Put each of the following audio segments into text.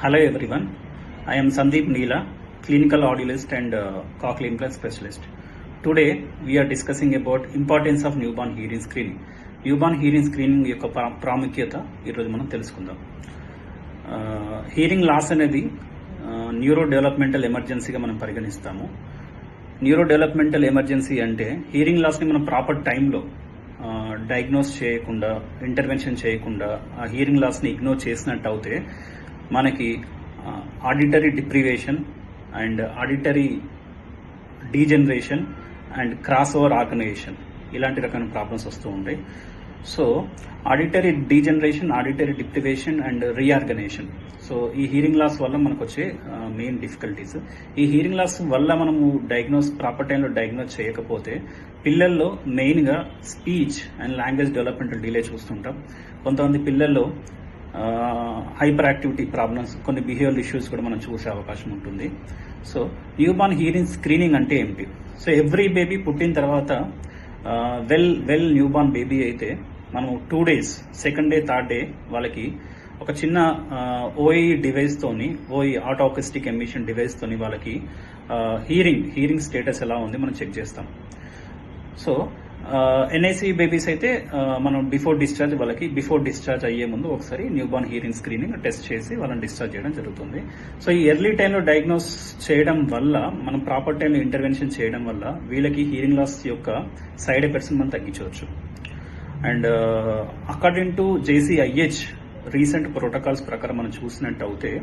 Hello everyone, I am Sandeep Neela, clinical audiologist and cochlear implant specialist. Today we are discussing about importance of newborn hearing screening. Newborn hearing screening యొక్క ప్రాముఖ్యత ఈరోజు మనం తెలుసుకుందాం. Hearing loss అనేది neuro developmental ఎమర్జెన్సీగా మనం పరిగణిస్తాము. Neuro developmental emergency అంటే హీరింగ్ లాస్ని మనం ప్రాపర్ టైంలో డయాగ్నోస్ చేయకుండా, ఇంటర్వెన్షన్ చేయకుండా ఆ హీరింగ్ లాస్ని ఇగ్నోర్ చేసినట్టు అవుతే మనకి auditory deprivation and auditory degeneration and cross over organization ఇలాంటి రకమైన ప్రాబ్లమ్స్ వస్తూ ఉంటాయి. So auditory degeneration, auditory deprivation and reorganization, so ఈ హీరింగ్ లాస్ వల్ల మనకు వచ్చే మెయిన్ డిఫికల్టీస్. ఈ హీరింగ్ లాస్ వల్ల మనము ప్రాపర్ టైంలో డయాగ్నోస్ చేయకపోతే పిల్లల్లో మెయిన్గా speech and language developmental delay చూస్తుంటాం. కొంతమంది పిల్లల్లో హైపర్ యాక్టివిటీ ప్రాబ్లమ్స్, కొన్ని బిహేవియరల్ ఇష్యూస్ కూడా మనం చూసే అవకాశం ఉంటుంది. సో న్యూబార్న్ హీరింగ్ స్క్రీనింగ్ అంటే ఏమిటి? సో ఎవ్రీ బేబీ పుట్టిన తర్వాత వెల్ న్యూబార్న్ బేబీ అయితే మనం 2 days, second day, third day వాళ్ళకి ఒక చిన్న ఓఈ డివైస్తోని, ఓఈ ఆటో అకౌస్టిక్ ఎమిషన్ డివైస్తోని వాళ్ళకి హీరింగ్ స్టేటస్ ఎలా ఉంది మనం చెక్ చేస్తాం. సో ఎన్ఐసి బేబీస్ అయితే మనం బిఫోర్ డిశ్చార్జ్ అయ్యే ముందు ఒకసారి న్యూబార్న్ హీరింగ్ స్క్రీనింగ్ టెస్ట్ చేసి వాళ్ళని డిశ్చార్జ్ చేయడం జరుగుతుంది. సో ఈ ఎర్లీ టైంలో డయాగ్నోస్ చేయడం వల్ల, మనం ప్రాపర్ టైంలో ఇంటర్వెన్షన్ చేయడం వల్ల వీళ్ళకి హీరింగ్ లాస్ యొక్క సైడ్ ఎఫెక్ట్స్ మనం తగ్గించవచ్చు. And according to JCIH recent protocols ప్రకారం మనం చూసినట్టు అయితే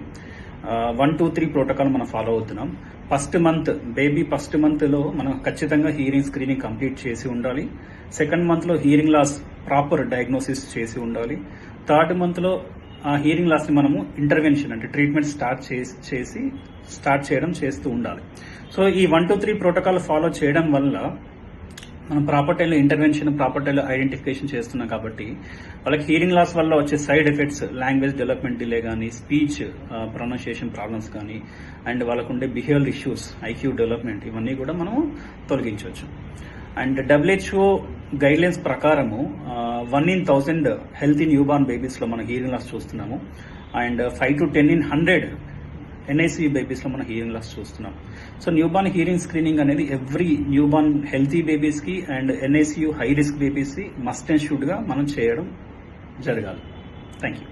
1, 2, 3 ప్రోటోకాల్ మనం ఫాలో అవుతున్నాం. బేబీ ఫస్ట్ మంత్లో మనం ఖచ్చితంగా హీరింగ్ స్క్రీనింగ్ కంప్లీట్ చేసి ఉండాలి. సెకండ్ మంత్లో హీరింగ్ లాస్ ప్రాపర్ డయాగ్నోసిస్ చేసి ఉండాలి. థర్డ్ మంత్లో ఆ హీరింగ్ లాస్ని మనము ఇంటర్వెన్షన్ అంటే ట్రీట్మెంట్ స్టార్ట్ చేయడం చేస్తూ ఉండాలి. సో ఈ 1, 2, 3 ప్రోటోకాల్ ఫాలో చేయడం వల్ల మనం ప్రాపర్ టైంలో ఇంటర్వెన్షన్, ప్రాపర్ టైంలో ఐడెంటిఫికేషన్ చేస్తున్నాం కాబట్టి వాళ్ళకి హీరింగ్ లాస్ వల్ల వచ్చే side effects, language development delay కానీ, స్పీచ్ ప్రొనౌన్సియేషన్ ప్రాబ్లమ్స్ కానీ, అండ్ వాళ్ళకు ఉండే బిహేవియరల్ ఇష్యూస్, ఐక్యూ డెవలప్మెంట్, ఇవన్నీ కూడా మనం తొలగించవచ్చు. అండ్ WHO గైడ్లైన్స్ ప్రకారము 1 in 1000 హెల్తీ న్యూబార్న్ బేబీస్లో మనం హీరింగ్ లాస్ చూస్తున్నాము. అండ్ 5 to 10 in 100 NICU బేబీస్లో మనం హీరింగ్ లాస్ చూస్తున్నాం. సో న్యూబార్న్ హీరింగ్ స్క్రీనింగ్ అనేది ఎవ్రీ న్యూబార్న్ హెల్తీ బేబీస్కి అండ్ NICU హై రిస్క్ బేబీస్కి మస్ట్ అండ్ షుడ్గా మనం చేయడం జరగాలి. Thank you.